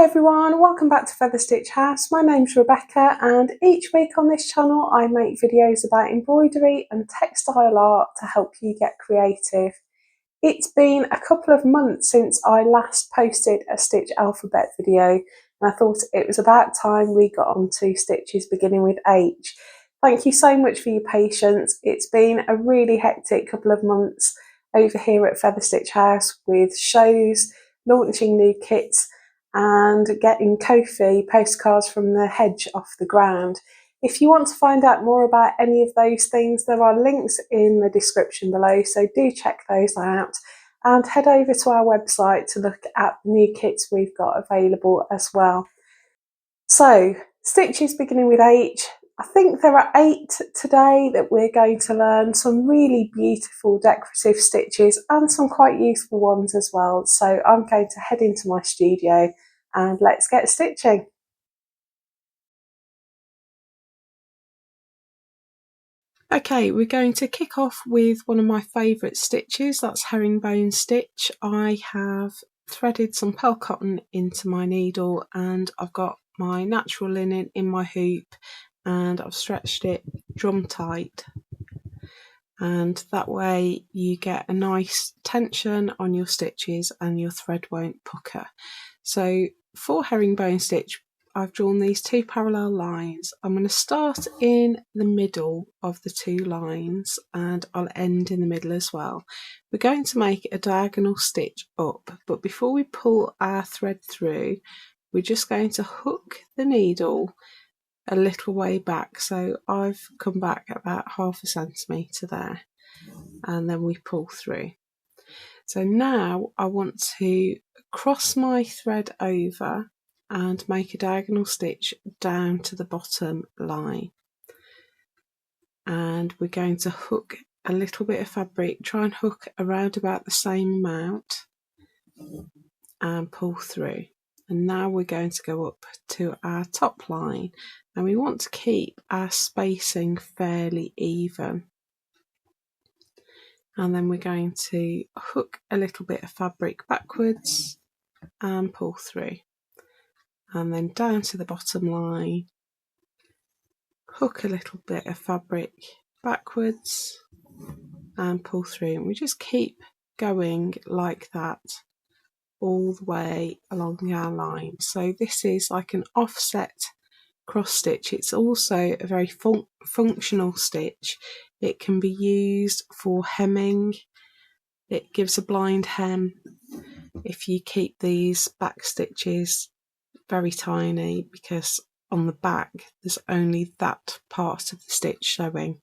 everyone, welcome back to Feather Stitch House. My name's Rebecca and each week on this channel I make videos about embroidery and textile art to help you get creative. It's been a couple of months since I last posted a stitch alphabet video and I thought it was about time we got on to stitches beginning with H. Thank you so much for your patience. It's been a really hectic couple of months over here at Feather Stitch House with shows, launching new kits and getting Ko-fi postcards from the hedge off the ground. If you want to find out more about any of those things, there are links in the description below, so do check those out and head over to our website to look at the new kits we've got available as well. So, stitches beginning with H. I think there are 8 today that we're going to learn, some really beautiful decorative stitches and some quite useful ones as well. So I'm going to head into my studio and let's get stitching. Okay, we're going to kick off with one of my favourite stitches, that's herringbone stitch. I have threaded some pearl cotton into my needle and I've got my natural linen in my hoop and I've stretched it drum tight, and that way you get a nice tension on your stitches and your thread won't pucker. So for herringbone stitch I've drawn these 2 parallel lines. I'm going to start in the middle of the 2 lines and I'll end in the middle as well. We're going to make a diagonal stitch up, but before we pull our thread through we're just going to hook the needle a little way back. So I've come back about ½ centimetre there and then we pull through. So now I want to cross my thread over and make a diagonal stitch down to the bottom line, and we're going to hook a little bit of fabric, try and hook around about the same amount and pull through. And now we're going to go up to our top line and we want to keep our spacing fairly even. And then we're going to hook a little bit of fabric backwards and pull through. And then down to the bottom line, hook a little bit of fabric backwards and pull through. And we just keep going like that all the way along our line. So this is like an offset cross stitch. It's also a very functional stitch. It can be used for hemming. It gives a blind hem if you keep these back stitches very tiny, because on the back there's only that part of the stitch showing.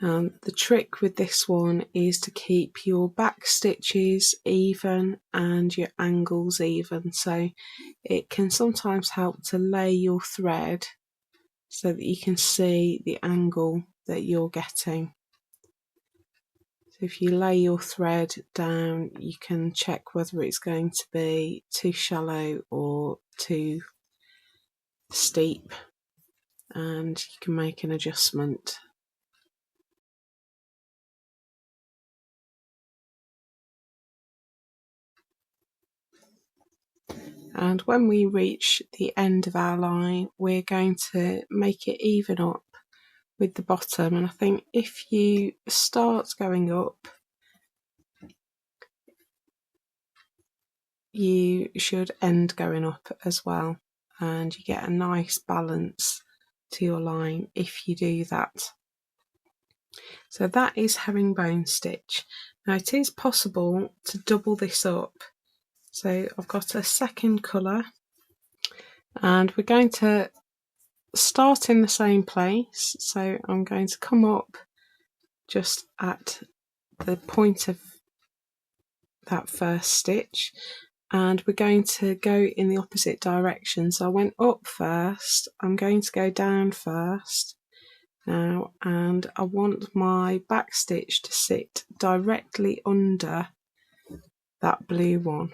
The trick with this one is to keep your back stitches even and your angles even, so it can sometimes help to lay your thread so that you can see the angle that you're getting. So if you lay your thread down you can check whether it's going to be too shallow or too steep, and you can make an adjustment. And when we reach the end of our line we're going to make it even up with the bottom, and I think if you start going up you should end going up as well, and you get a nice balance to your line if you do that. So that is herringbone stitch. Now it is possible to double this up. So I've got a second colour and we're going to start in the same place. So I'm going to come up just at the point of that first stitch and we're going to go in the opposite direction. So I went up first, I'm going to go down first now, and I want my back stitch to sit directly under that blue one.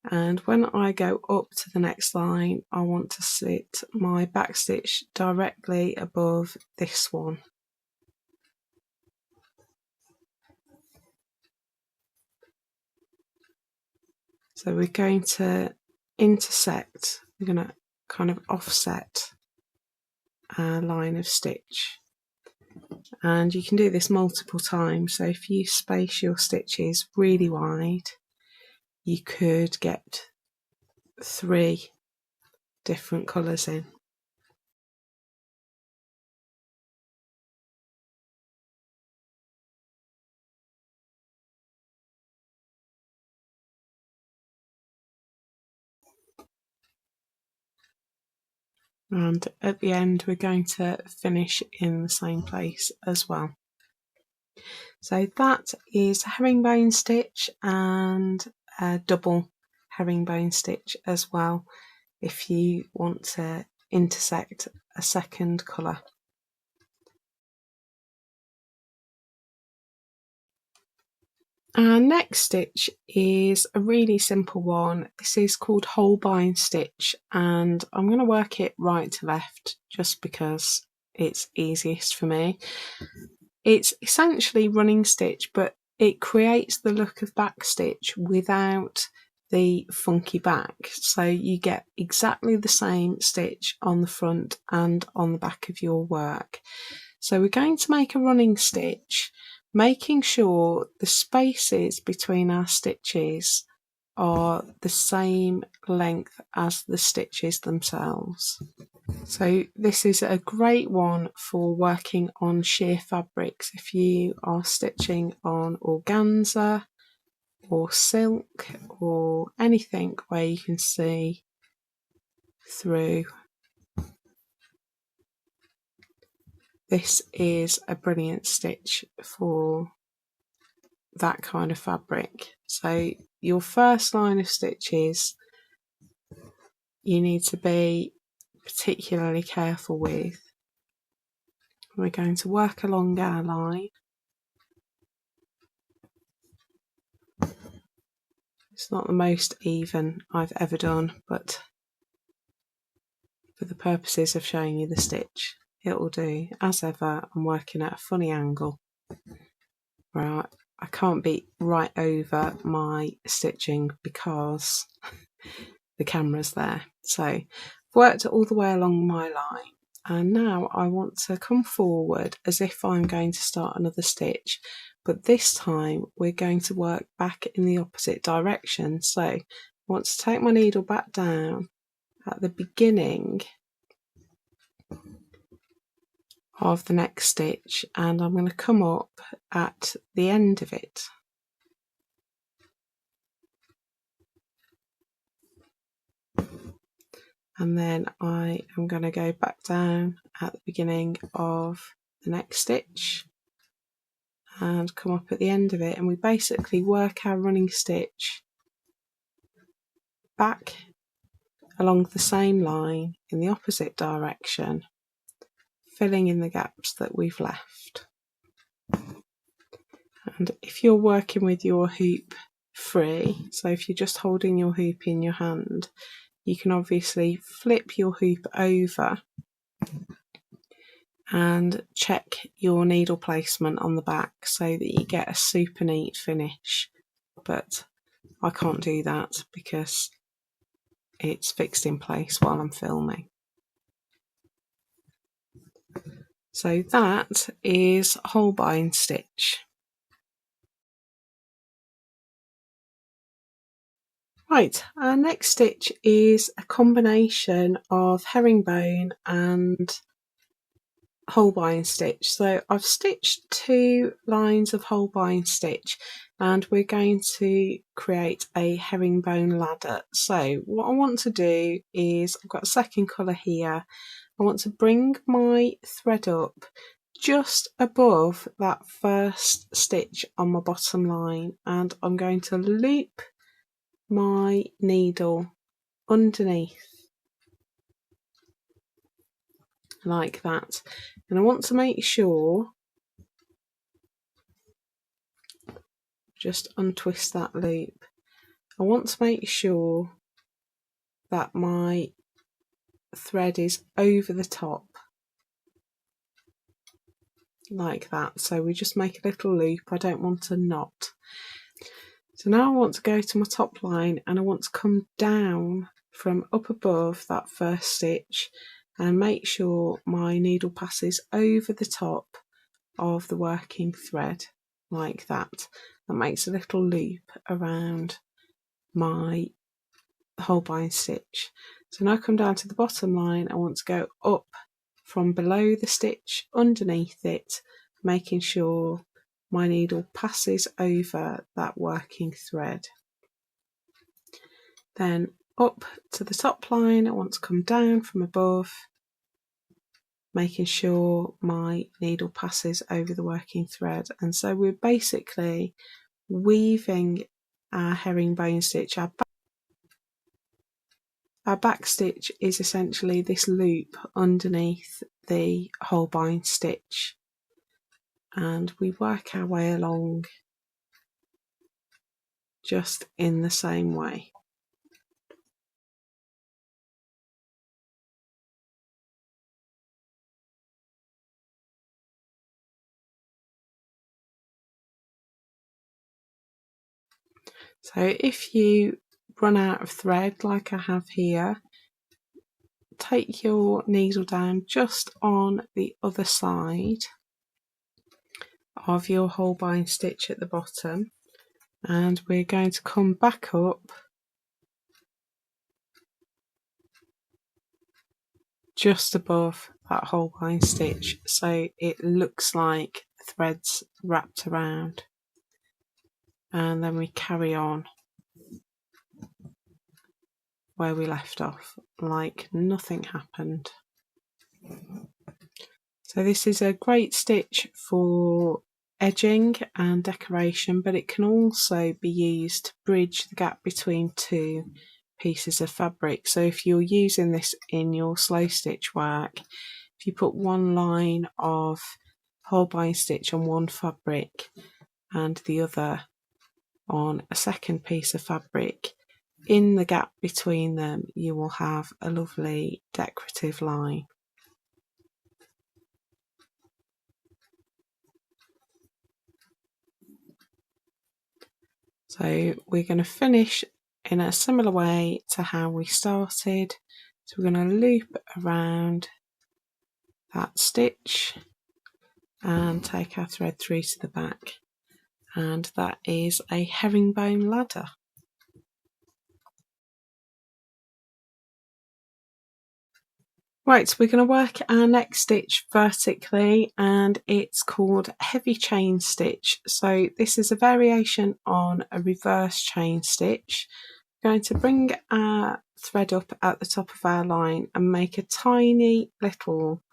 And when I go up to the next line I want to sit my back stitch directly above this one. So we're going to intersect, we're going to kind of offset our line of stitch. And you can do this multiple times. So if you space your stitches really wide, you could get 3 different colours in. And at the end we're going to finish in the same place as well. So that is a herringbone stitch and a double herringbone stitch as well, if you want to intersect a second colour. Our next stitch is a really simple one. This is called Holbein stitch, and I'm going to work it right to left just because it's easiest for me. It's essentially running stitch, but it creates the look of back stitch without the funky back. So you get exactly the same stitch on the front and on the back of your work. So we're going to make a running stitch, making sure the spaces between our stitches are the same length as the stitches themselves. So this is a great one for working on sheer fabrics. If you are stitching on organza or silk or anything where you can see through, this is a brilliant stitch for that kind of fabric. So your first line of stitches you need to be particularly careful with. We're going to work along our line. It's not the most even I've ever done, but for the purposes of showing you the stitch, it will do. As ever, I'm working at a funny angle where I can't be right over my stitching because the camera's there. So I've worked it all the way along my line, and now I want to come forward as if I'm going to start another stitch, but this time we're going to work back in the opposite direction. So I want to take my needle back down at the beginning of the next stitch, and I'm going to come up at the end of it. And then I am going to go back down at the beginning of the next stitch and come up at the end of it, and we basically work our running stitch back along the same line in the opposite direction, filling in the gaps that we've left. And if you're working with your hoop free, so if you're just holding your hoop in your hand, you can obviously flip your hoop over and check your needle placement on the back so that you get a super neat finish, but I can't do that because it's fixed in place while I'm filming. So that is Holbein stitch. Right, our next stitch is a combination of herringbone and Holbein stitch. So I've stitched 2 lines of Holbein stitch, and we're going to create a herringbone ladder. So what I want to do is, I've got a second colour here, I want to bring my thread up just above that first stitch on my bottom line, and I'm going to loop my needle underneath like that, and I want to make sure, just untwist that loop, I want to make sure that my thread is over the top like that. So we just make a little loop, I don't want a knot. So now I want to go to my top line and I want to come down from up above that first stitch and make sure my needle passes over the top of the working thread like that. That makes a little loop around my Holbein stitch. So now I come down to the bottom line, I want to go up from below the stitch underneath it, making sure my needle passes over that working thread. Then up to the top line, I want to come down from above, making sure my needle passes over the working thread. And so we're basically weaving our herringbone stitch. Our back stitch is essentially this loop underneath the Holbein stitch, and we work our way along just in the same way. So if you run out of thread like I have here, take your needle down just on the other side of your Holbein stitch at the bottom, and we're going to come back up just above that Holbein stitch so it looks like the thread's wrapped around, and then we carry on where we left off like nothing happened. So this is a great stitch for edging and decoration, but it can also be used to bridge the gap between two pieces of fabric. So if you're using this in your slow stitch work, if you put one line of Holbein stitch on one fabric and the other on a second piece of fabric, in the gap between them you will have a lovely decorative line. So we're going to finish in a similar way to how we started. So we're going to loop around that stitch and take our thread through to the back, and that is a herringbone ladder. Right, so we're going to work our next stitch vertically, and it's called heavy chain stitch. So this is a variation on a reverse chain stitch. We're going to bring our thread up at the top of our line and make a tiny little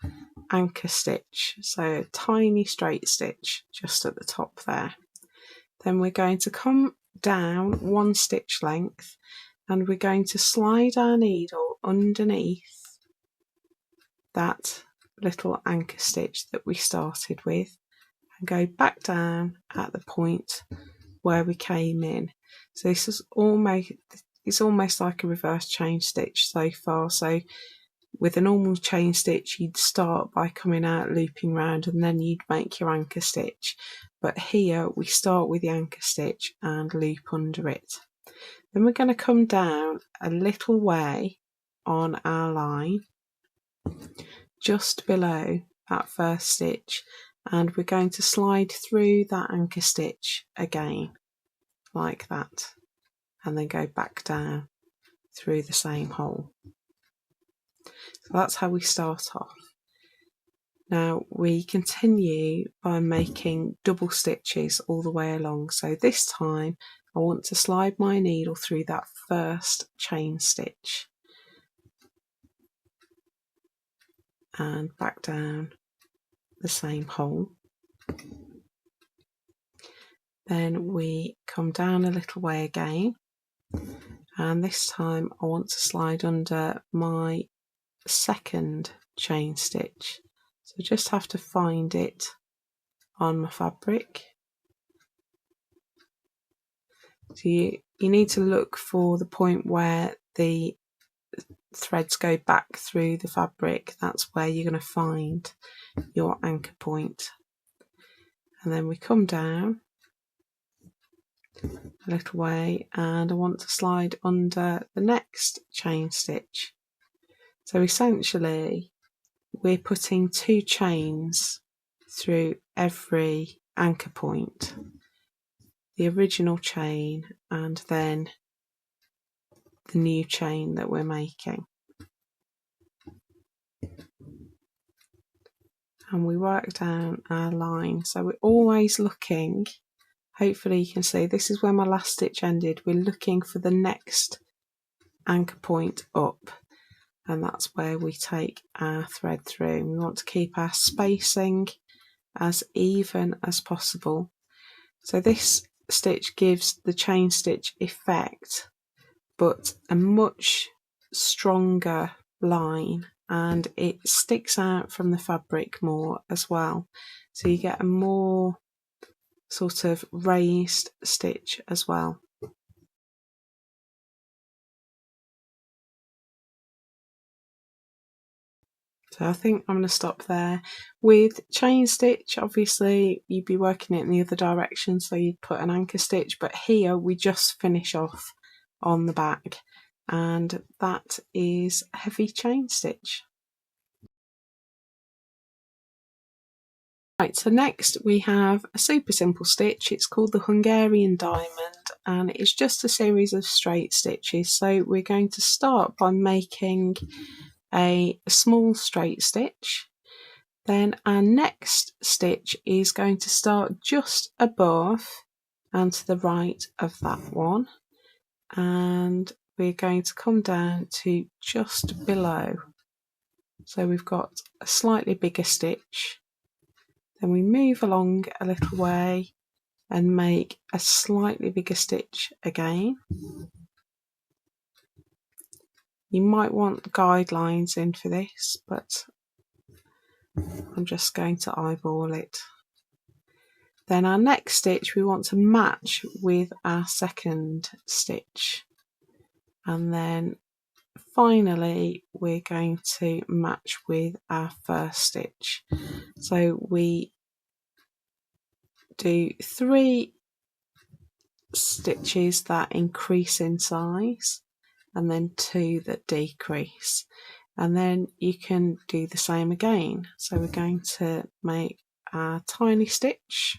anchor stitch, so a tiny straight stitch just at the top there. Then we're going to come down one stitch length and we're going to slide our needle underneath that little anchor stitch that we started with and go back down at the point where we came in. So this is almost like a reverse chain stitch so far. So with a normal chain stitch you'd start by coming out, looping round, and then you'd make your anchor stitch, but here we start with the anchor stitch and loop under it. Then we're going to come down a little way on our line just below that first stitch, and we're going to slide through that anchor stitch again like that, and then go back down through the same hole. So that's how we start off. Now we continue by making double stitches all the way along. So this time I want to slide my needle through that first chain stitch and back down the same hole. Then we come down a little way again, and this time I want to slide under my second chain stitch. So just have to find it on my fabric. So you need to look for the point where the threads go back through the fabric. That's where you're going to find your anchor point. And then we come down a little way, and I want to slide under the next chain stitch. So essentially we're putting 2 chains through every anchor point, the original chain and then the new chain that we're making. And we work down our line, so we're always looking, hopefully you can see this is where my last stitch ended, we're looking for the next anchor point up, and that's where we take our thread through. We want to keep our spacing as even as possible. So this stitch gives the chain stitch effect, but a much stronger line, and it sticks out from the fabric more as well. So you get a more sort of raised stitch as well. So I think I'm going to stop there. With chain stitch, obviously you'd be working it in the other direction, so you'd put an anchor stitch, but here we just finish off on the back, and that is heavy chain stitch. Right, so next we have a super simple stitch. It's called the Hungarian diamond, and it's just a series of straight stitches. So we're going to start by making a small straight stitch. Then our next stitch is going to start just above and to the right of that one, and we're going to come down to just below. So we've got a slightly bigger stitch. Then we move along a little way and make a slightly bigger stitch again. You might want guidelines in for this, but I'm just going to eyeball it. Then our next stitch we want to match with our second stitch, and then finally we're going to match with our first stitch. So we do 3 stitches that increase in size and then 2 that decrease, and then you can do the same again. So we're going to make our tiny stitch,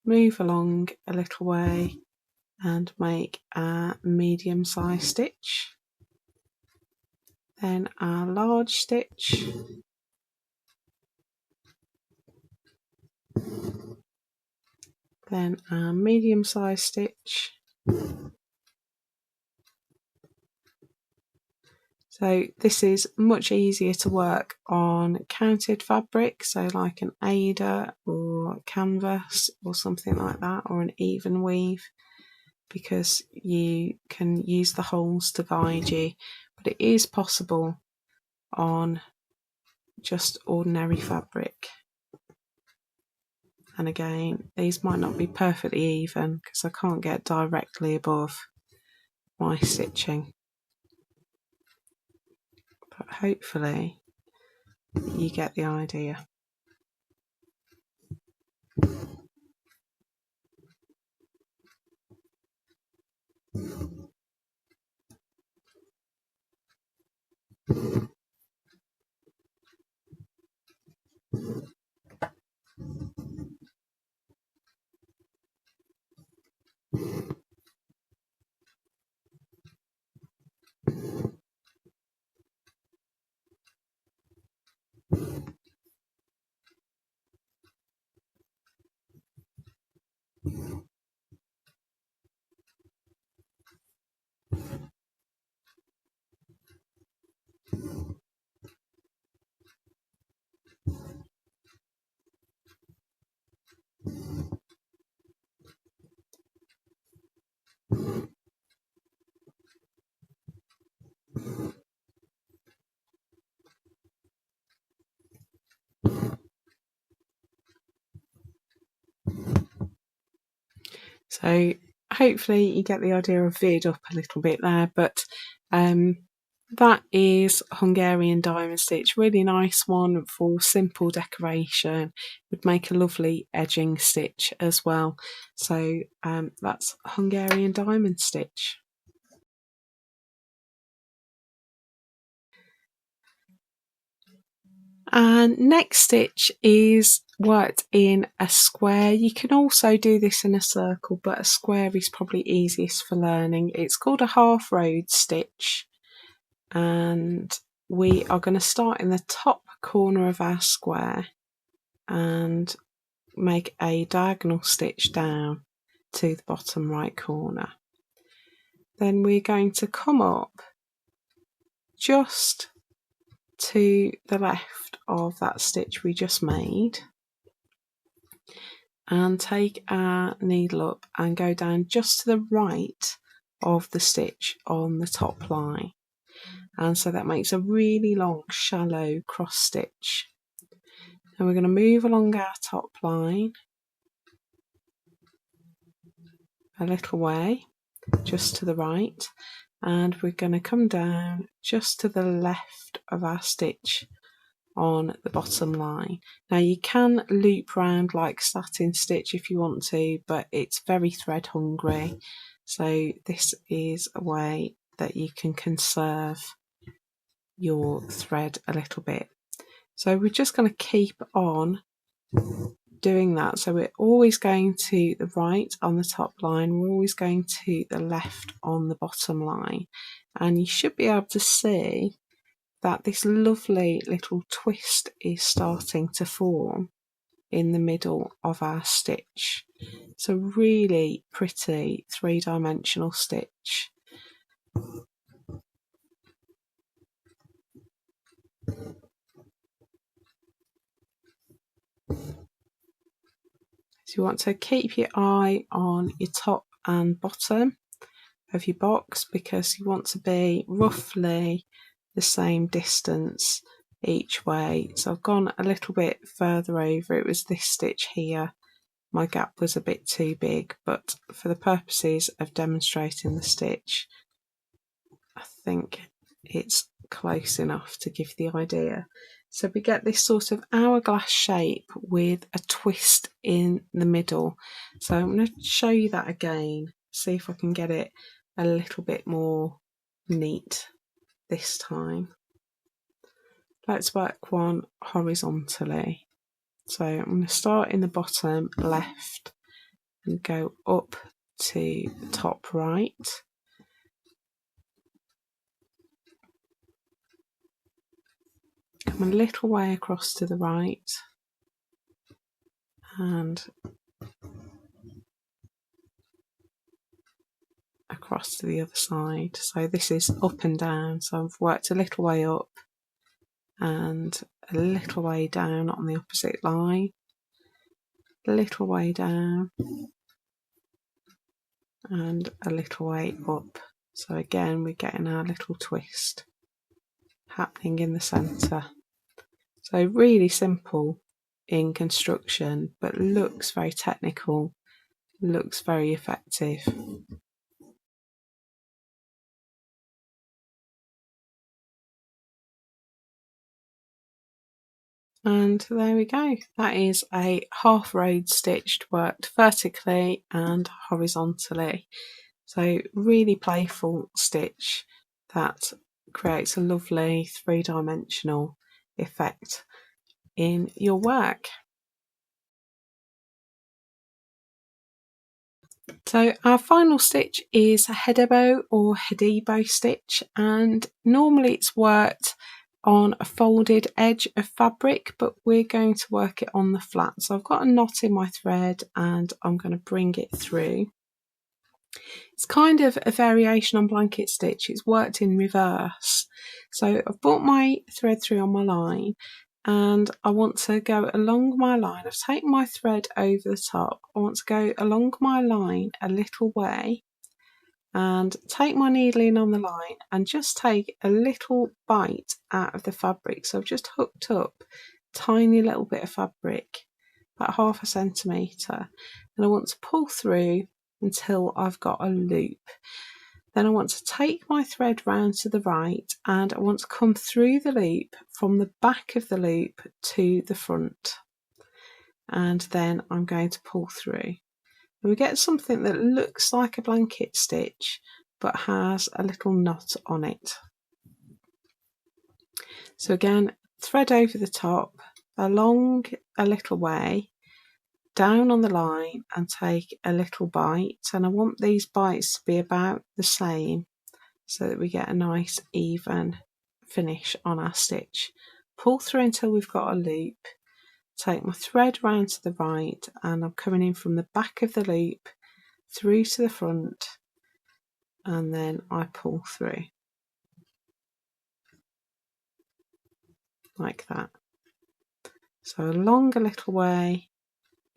move along a little way and make our medium size stitch, then our large stitch, then our medium size stitch. So this is much easier to work on counted fabric, so like an Aida or canvas or something like that, or an even weave, because you can use the holes to guide you, but it is possible on just ordinary fabric. And again, these might not be perfectly even because I can't get directly above my stitching, but hopefully you get the idea. So hopefully you get the idea. I've veered up a little bit there, but That is Hungarian diamond stitch, really nice one for simple decoration. Would make a lovely edging stitch as well. So that's Hungarian diamond stitch. And next stitch is worked in a square. You can also do this in a circle, but a square is probably easiest for learning. It's called a half Rhodes stitch, and we are going to start in the top corner of our square and make a diagonal stitch down to the bottom right corner. Then we're going to come up just to the left of that stitch we just made and take our needle up and go down just to the right of the stitch on the top line, and so that makes a really long shallow cross stitch. And we're going to move along our top line a little way just to the right, and we're going to come down just to the left of our stitch on the bottom line. Now you can loop round like satin stitch if you want to, but it's very thread hungry, so this is a way that you can conserve your thread a little bit. So we're just going to keep on doing that. So we're always going to the right on the top line, we're always going to the left on the bottom line, and you should be able to see that this lovely little twist is starting to form in the middle of our stitch. It's a really pretty three-dimensional stitch. So you want to keep your eye on your top and bottom of your box, because you want to be roughly the same distance each way. So I've gone a little bit further over. It was this stitch here, my gap was a bit too big, but for the purposes of demonstrating the stitch, I think it's close enough to give the idea. So we get this sort of hourglass shape with a twist in the middle. So I'm going to show you that again, see if I can get it a little bit more neat this time. Let's work one horizontally. So I'm going to start in the bottom left and go up to the top right. Come a little way across to the right and across to the other side. So this is up and down. So I've worked a little way up and a little way down on the opposite line, a little way down and a little way up. So again, we're getting our little twist happening in the centre. So really simple in construction, but looks very technical, looks very effective. And there we go. That is a half Rhodes stitched, worked vertically and horizontally. So really playful stitch that creates a lovely three-dimensional effect in your work. So our final stitch is a Hedebo or Hedebo stitch, and normally it's worked on a folded edge of fabric, but we're going to work it on the flat. So I've got a knot in my thread and I'm going to bring it through. It's kind of a variation on blanket stitch, it's worked in reverse. So I've brought my thread through on my line and I want to go along my line. I've taken my thread over the top. I want to go along my line a little way and take my needle in on the line and just take a little bite out of the fabric. So I've just hooked up a tiny little bit of fabric, about 1/2 centimetre, and I want to pull through until I've got a loop. Then I want to take my thread round to the right, and I want to come through the loop from the back of the loop to the front, and then I'm going to pull through. And we get something that looks like a blanket stitch but has a little knot on it. So again, thread over the top, along a little way, down on the line, and take a little bite. And I want these bites to be about the same so that we get a nice even finish on our stitch. Pull through until we've got a loop. Take my thread round to the right, and I'm coming in from the back of the loop through to the front, and then I pull through like that. So along a little way,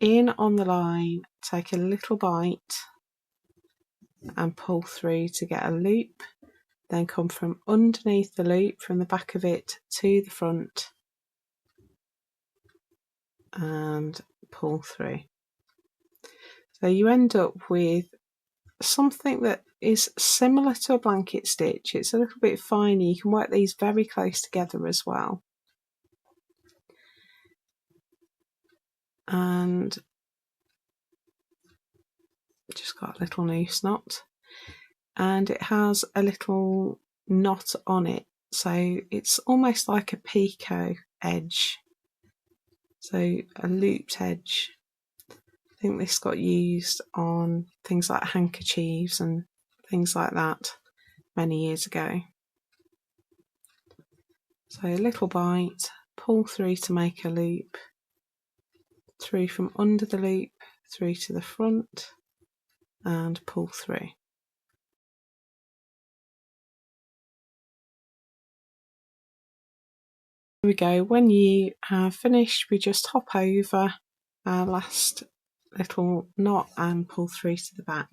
in on the line, take a little bite and pull through to get a loop, then come from underneath the loop from the back of it to the front and pull through. So you end up with something that is similar to a blanket stitch. It's a little bit finer. You can work these very close together as well. And just got a little noose knot, and it has a little knot on it, so it's almost like a picot edge, so a looped edge. I think this got used on things like handkerchiefs and things like that many years ago. So a little bite, pull through to make a loop, through from under the loop through to the front, and pull through. Here we go. When you have finished, we just hop over our last little knot and pull through to the back.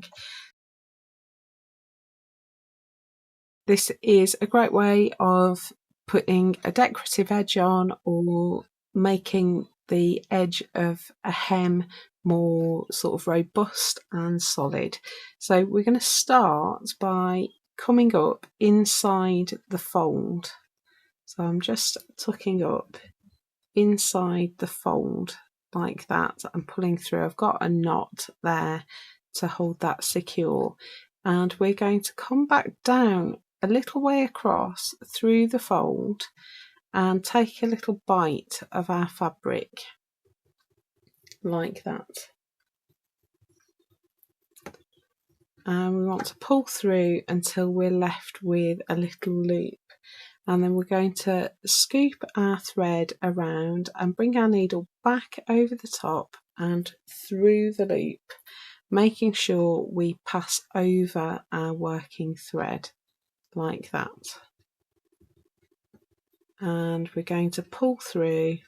This is a great way of putting a decorative edge on, or making the edge of a hem more sort of robust and solid. So we're going to start by coming up inside the fold. So I'm just tucking up inside the fold like that and pulling through. I've got a knot there to hold that secure, and we're going to come back down a little way across through the fold and take a little bite of our fabric like that, and we want to pull through until we're left with a little loop. And then we're going to scoop our thread around and bring our needle back over the top and through the loop, making sure we pass over our working thread like that. And we're going to pull through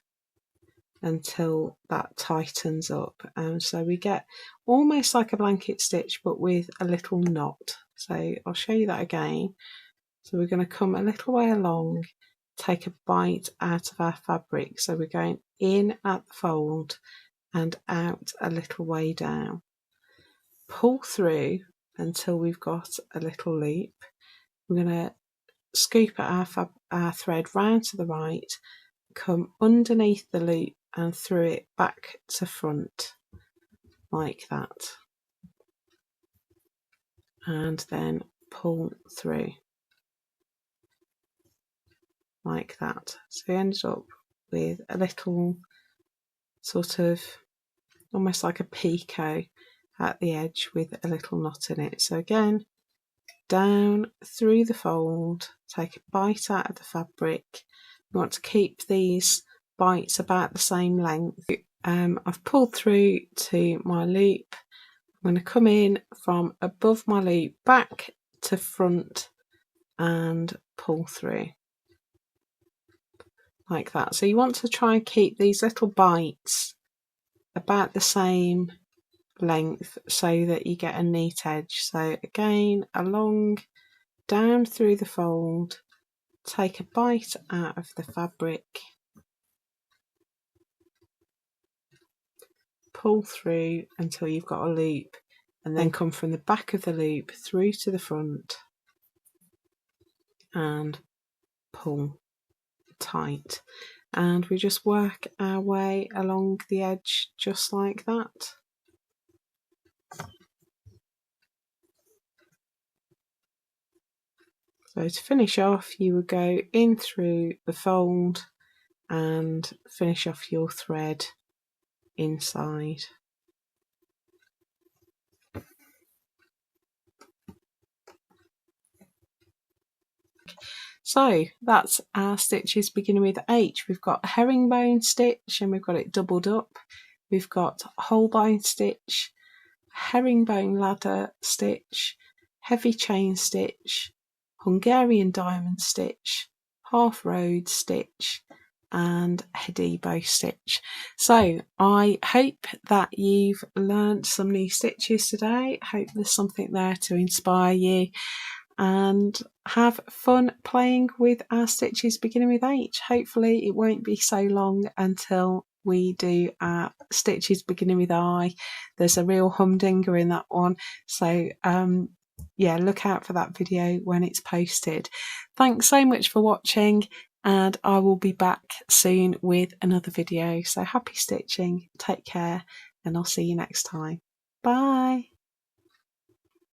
until that tightens up. And so we get almost like a blanket stitch but with a little knot. So I'll show you that again. So we're going to come a little way along, take a bite out of our fabric. So we're going in at the fold and out a little way down. Pull through until we've got a little loop. We're going to scoop our thread round to the right, come underneath the loop and through it back to front like that. And then pull through like that. So we ended up with a little sort of almost like a picot at the edge with a little knot in it. So again, down through the fold, take a bite out of the fabric. We want to keep these bites about the same length. I've pulled through to my loop. I'm going to come in from above my loop back to front and pull through like that. So you want to try and keep these little bites about the same length so that you get a neat edge. So again, along, down through the fold, take a bite out of the fabric, pull through until you've got a loop, and then come from the back of the loop through to the front and pull tight, and we just work our way along the edge just like that. So to finish off, you would go in through the fold and finish off your thread inside. So that's our stitches beginning with H. We've got a herringbone stitch and we've got it doubled up. We've got Holbein stitch, herringbone ladder stitch, heavy chain stitch, Hungarian diamond stitch, half Rhodes stitch, and Hedebo stitch. So I hope that you've learned some new stitches today. Hope there's something there to inspire you, and have fun playing with our stitches beginning with H. Hopefully it won't be so long until we do our stitches beginning with I. There's a real humdinger in that one, so yeah, look out for that video when it's posted. Thanks so much for watching, and I will be back soon with another video. So happy stitching, take care, and I'll see you next time. Bye.